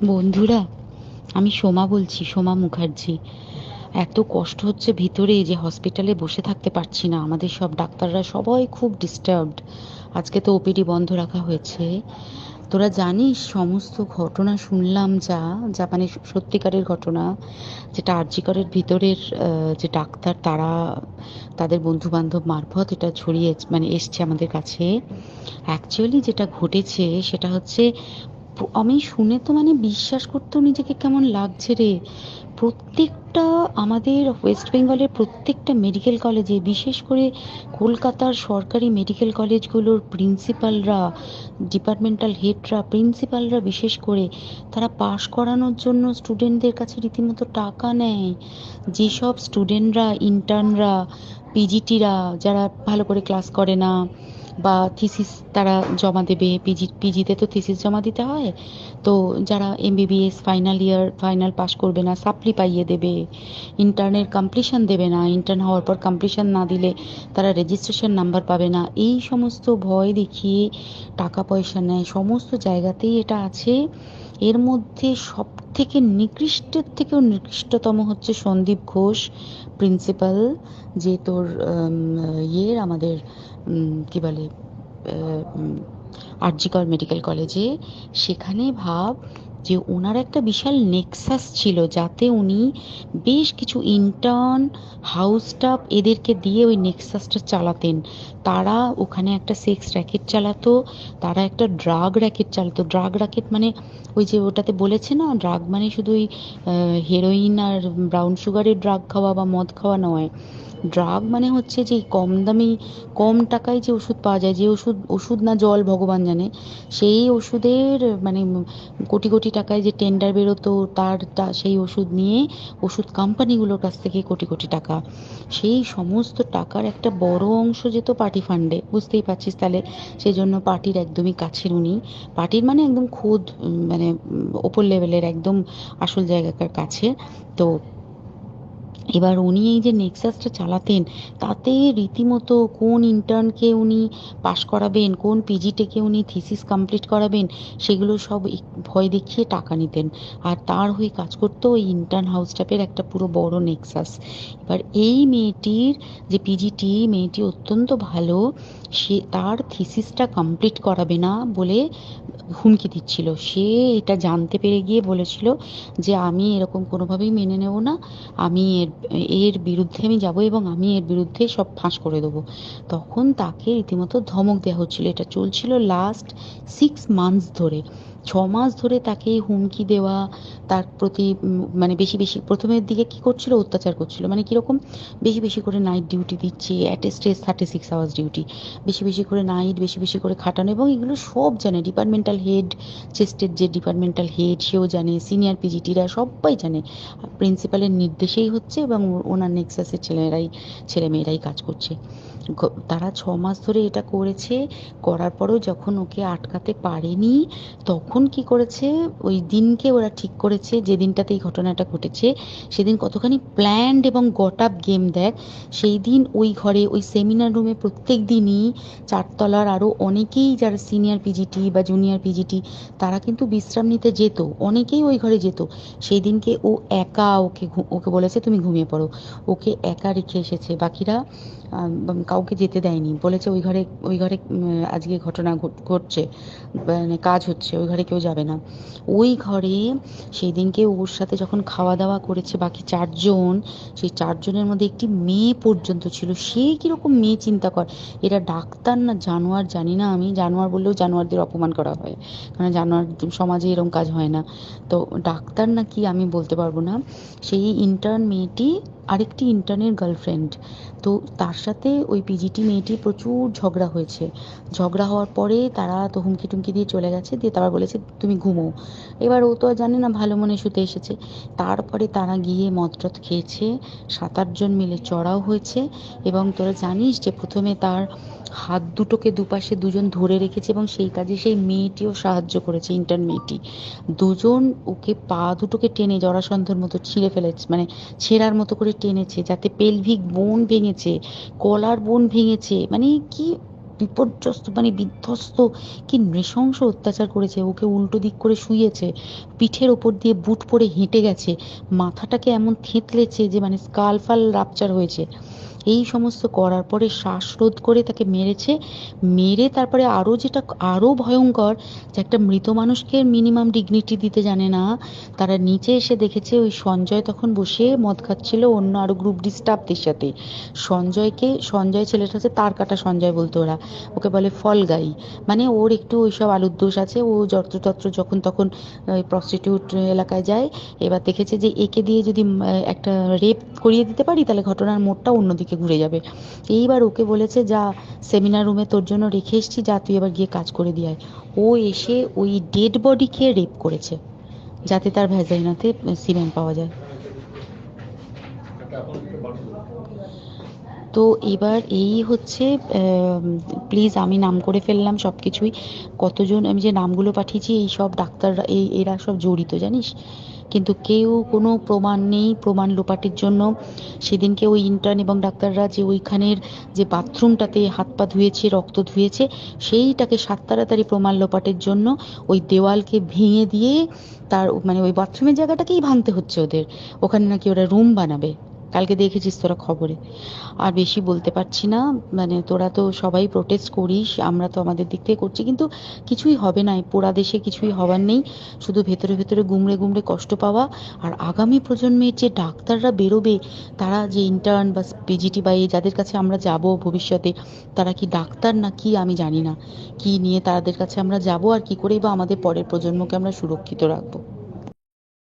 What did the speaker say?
বন্ধুরা, আমি সোমা বলছি, সোমা মুখার্জি। এত কষ্ট হচ্ছে ভিতরে যে হসপিটালে বসে থাকতে পারছি না। আমাদের সব ডাক্তাররা সবাই খুব ডিস্টার্বড। আজকে তো ওপিডি বন্ধ রাখা হয়েছে। তোরা জানিস সমস্ত ঘটনা শুনলাম, যা যা মানে সত্যিকারের ঘটনা, যেটা আরজি করের ভিতরের যে ডাক্তার তারা তাদের বন্ধু বান্ধব মারফত এটা ছড়িয়ে এসছে আমাদের কাছে। অ্যাকচুয়ালি যেটা ঘটেছে সেটা হচ্ছে, আমি শুনে তো বিশ্বাস করতেও নিজেকে কেমন লাগছে রে। প্রত্যেকটা আমাদের ওয়েস্ট বেঙ্গলের প্রত্যেকটা মেডিকেল কলেজে, বিশেষ করে কলকাতার সরকারি মেডিকেল কলেজগুলোর প্রিন্সিপালরা, ডিপার্টমেন্টাল হেডরা, প্রিন্সিপালরা বিশেষ করে, তারা পাশ করানোর জন্য স্টুডেন্টদের কাছে রীতিমতো টাকা নেয়। যেসব স্টুডেন্টরা, ইন্টার্নরা, পিজিটিরা, যারা ভালো করে ক্লাস করে না বা থিসিস তারা জমা দেবে, পিজিতে তো থিসিস জমা দিতে হয়, তো যারা MBBS final year final pass করবে না, সাপ্লি পাইয়ে দেবে, ইন্টার্নের কমপ্লিশন দেবে না, ইন্টার্ন হওয়ার পর কমপ্লিশন না দিলে তারা রেজিস্ট্রেশন নাম্বার পাবে না, এই সমস্ত ভয় দেখিয়ে টাকা পয়সা নেয়। সমস্ত জায়গাতেই এটা আছে। এর মধ্যে সব থেকে নিকৃষ্টের থেকেও নিকৃষ্টতম হচ্ছে সন্দীপ ঘোষ, প্রিন্সিপাল, যে তোর আমাদের কি বলে, আরজিকর মেডিকেল কলেজে। সেখানে ভাব যে ওনার একটা বিশাল নেক্সাস ছিল, যাতে উনি বেশ কিছু ইন্টার্ন, হাউস স্টাফ এদেরকে দিয়ে ওই নেক্সাসটা চালাতেন। তারা ওখানে একটা সেক্স র্যাকেট চালাতো, তারা একটা ড্রাগ র্যাকেট চালাতো। ড্রাগ র্যাকেট মানে ওই যে ওটাতে বলেছে না, ড্রাগ মানে শুধু ওই হেরোইন আর ব্রাউন সুগারের ড্রাগ খাওয়া বা মদ খাওয়া নয়। ড্রাগ মানে হচ্ছে যে কম দামি, কম টাকায় যে ওষুধ পাওয়া যায়, যে ওষুধ, ওষুধ না জল ভগবান জানে, সেই ওষুধের কোটি কোটি টাকায় যে টেন্ডার বেরোতো, সেই ওষুধ নিয়ে ওষুধ কোম্পানিগুলোর কাছ থেকে কোটি কোটি টাকা, সেই সমস্ত টাকার একটা বড় অংশ যেত পার্টি ফান্ডে। বুঝতেই পারছিস তাহলে। সেই জন্য পার্টির একদমই কাছের উনি, পার্টির মানে একদম খোদ ওপর লেভেলের একদম আসল জায়গাকার কাছে। তো এবার উনি এই যে নেক্সাসটা চালাতেন, তাতে রীতিমতো কোন ইন্টার্নকে উনি পাশ করাবেন, কোন পিজিটিকে উনি থিসিস কমপ্লিট করাবেন, সেগুলো সব ভয় দেখিয়ে টাকা নিতেন। আর তার হয়ে কাজ করতো ওই ইন্টার্ন হাউস স্টাফের একটা পুরো বড় নেক্সাস। এবার এই মেয়েটির, যে পিজিটি মেয়েটি অত্যন্ত ভালো, সে তার থিসিসটা কমপ্লিট করাবে না বলে হুমকি দিচ্ছিল। সে এটা জানতে পেরে গিয়ে বলেছিল যে আমি এরকম কোনোভাবেই মেনে নেব না, আমি এর এর বিরুদ্ধে আমি যাব এবং আমি এর বিরুদ্ধে সব ফাঁস করে দেবো। তখন তাকে রীতিমতো ধমক দেওয়া হচ্ছিল। এটা চলছিল লাস্ট 6 মান্থস ধরে। 6 মাস ধরে তাকে হুমকি দেওয়া, তার প্রতি বেশি বেশি প্রথমের দিকে কি করছিল, অত্যাচার করছিল। মানে কিরকম, বেশি বেশি করে নাইট ডিউটি দিচ্ছে, at a stress 36 hours duty, বেশি বেশি করে নাইট, বেশি বেশি করে খাটানো, এবং এগুলো সব জানে ডিপার্টমেন্টাল হেড, চেস্টের যে ডিপার্টমেন্টাল হেড সেও জানে, সিনিয়র পিজিটিরা সবাই জানে। প্রিন্সিপালের নির্দেশেই হচ্ছে এবং ওনার নেক্সাসের ছেলেমেয়েরাই কাজ করছে। তারা 6 মাস ধরে এটা করেছে। করার পরেও যখন ওকে আটকাতে পারেনি, তখন কি করেছে, ওই দিনকে ওরা ঠিক করেছে, যে দিনটাতে এই ঘটনাটা ঘটেছে, সেদিন কতখানি প্ল্যান্ড এবং গট আপ গেম দেখ। সেই দিন ওই ঘরে, ওই সেমিনার রুমে প্রত্যেক দিনই চারতলার আরও অনেকেই, যারা সিনিয়র পিজিটি বা জুনিয়র পিজিটি, তারা কিন্তু বিশ্রাম নিতে যেত, অনেকেই ওই ঘরে যেত। সেই দিনকে ও একা, ওকে বলেছে তুমি ঘুমিয়ে পড়ো, ওকে একা রেখে এসেছে। বাকিরা কাউকে যেতে দেয়নি, বলেছে ওই ঘরে আজকে ঘটনা ঘটছে, কাজ হচ্ছে, ওই ঘরে কেউ যাবে না। ওই ঘরে সেই দিনকে ওর সাথে যখন খাওয়া দাওয়া করেছে বাকি 4 জন, সেই 4 জনের মধ্যে একটি মেয়ে পর্যন্ত ছিল। সে কিরকম মেয়ে চিন্তা কর। এরা ডাক্তার না জানোয়ার জানি না, আমি জানোয়ার বললেও জানোয়ারদের অপমান করা হয়, কারণ জানোয়ার সমাজে এরকম কাজ হয় না। তো ডাক্তার না কি আমি বলতে পারবো না। সেই ইন্টার্ন মেয়েটি আরেকটি ইন্টার্নের গার্লফ্রেন্ড। তো তার সাথে ওই পিজিটি মেয়েটি প্রচুর ঝগড়া হয়েছে। ঝগড়া হওয়ার পরে তারা তো হুমকি টুমকি দিয়ে চলে গেছে, দিয়ে তারপর বলেছে তুমি ঘুমো। এবার ও তো আর জানে না, ভালো মনে শুতে এসেছে। তারপরে তারা গিয়ে মদ টদ খেয়েছে, 7-8 জন মিলে চড়াও হয়েছে। এবং তোরা জানিস যে প্রথমে তার হাত দুটোকে দুপাশে 2 জন ধরে রেখেছে, এবং সেই কাজে সেই মেয়েটিও সাহায্য করেছে, ইন্টার্ন মেয়েটি। 2 জন ওকে পা দুটোকে টেনে জরাসন্ধের মতো ছিঁড়ে ফেলেছে, ছেঁড়ার মতো করে টেনেছে, যাতে পেলভিক বোন ভেঙেছে, কলার বোন ভেঙেছে। কি বিপর্যস্ত মানে বিধ্বস্ত, কি নৃশংস অত্যাচার করেছে। ওকে উল্টো দিক করে শুইয়েছে, পিঠের ওপর দিয়ে বুট পরে হেঁটে গেছে, মাথাটাকে এমন থেঁতলেছে যে মানে স্কাল ফাল রাপচার হয়েছে। এই সমস্ত করার পরে শ্বাসরোধ করে তাকে মেরেছে। মেরে তারপরে আরো যেটা আরো ভয়ঙ্কর, যে একটা মৃত মানুষকে মিনিমাম ডিগনিটি দিতে জানে না, তারা নিচে এসে দেখেছে ওই সঞ্জয় তখন বসে মদ খাচ্ছিল অন্য আরো গ্রুপ ডি স্টাফদের সাথে। সঞ্জয় ছেলেটা হচ্ছে তার কাটা সঞ্জয় বলতো ওরা, ওকে বলে ফল গাই। মানে ওর একটু ওইসব আলুর দোষ আছে, ও যত্রতত্র যখন তখন প্রস্টিটিউট এলাকায় যায়। এবার দেখেছে যে একে দিয়ে যদি একটা রেপ করিয়ে দিতে পারি তাহলে ঘটনার মোড়টা অন্যদিকে ঘুরে যাবে। এইবার ওকে বলেছে, যা সেমিনার রুমে তোর জন্য রেখে এসেছি, যা তুই এবার গিয়ে কাজ করে দিয়ে আয়। ও এসে ওই ডেড বডিকে রেপ করেছে যাতে তার ভ্যাজাইনাতে সিমেন্ট পাওয়া যায়। তো এবার এই হচ্ছে, প্লিজ আমি নাম করে ফেললাম সব কিছুই। কতজন আমি যে নামগুলো পাঠিয়েছি এই সব ডাক্তাররা, এরা সব জড়িত জানিস। কিন্তু কেউ কোনো প্রমাণ নেই, প্রমাণ লোপাটের জন্য সেদিনকে ওই ইন্টার্ন এবং ডাক্তাররা যে ওইখানের যে বাথরুমটাতে হাত পা ধুয়েছে, রক্ত ধুয়েছে, সেইটাকে সাত তাড়াতাড়ি প্রমাণ লোপাটের জন্য ওই দেওয়ালকে ভেঙে দিয়ে তার মানে ওই বাথরুমের জায়গাটাকেই ভাঙতে হচ্ছে ওদের। ওখানে নাকি ওরা রুম বানাবে, কালকে দেখেছিস তোরা খবরে। আর বেশি বলতে পারছি না, মানে তোরা তো সবাই প্রোটেস্ট করিস, আমরা তো আমাদের দিক থেকে করছি, কিন্তু কিছুই হবে না, এই পোড়া দেশে কিছুই হবার নেই, শুধু ভেতরে ভেতরে গুমড়ে গুমড়ে কষ্ট পাওয়া। আর আগামী প্রজন্মের যে ডাক্তাররা বেরোবে, তারা যে ইন্টার্ন বা পিজিটি বা এই যাদের কাছে আমরা যাব ভবিষ্যতে, তারা কি ডাক্তার না কি আমি জানি না, কি নিয়ে তাদের কাছে আমরা যাব আর কি করেই বা আমাদের পরের প্রজন্মকে আমরা সুরক্ষিত রাখবো।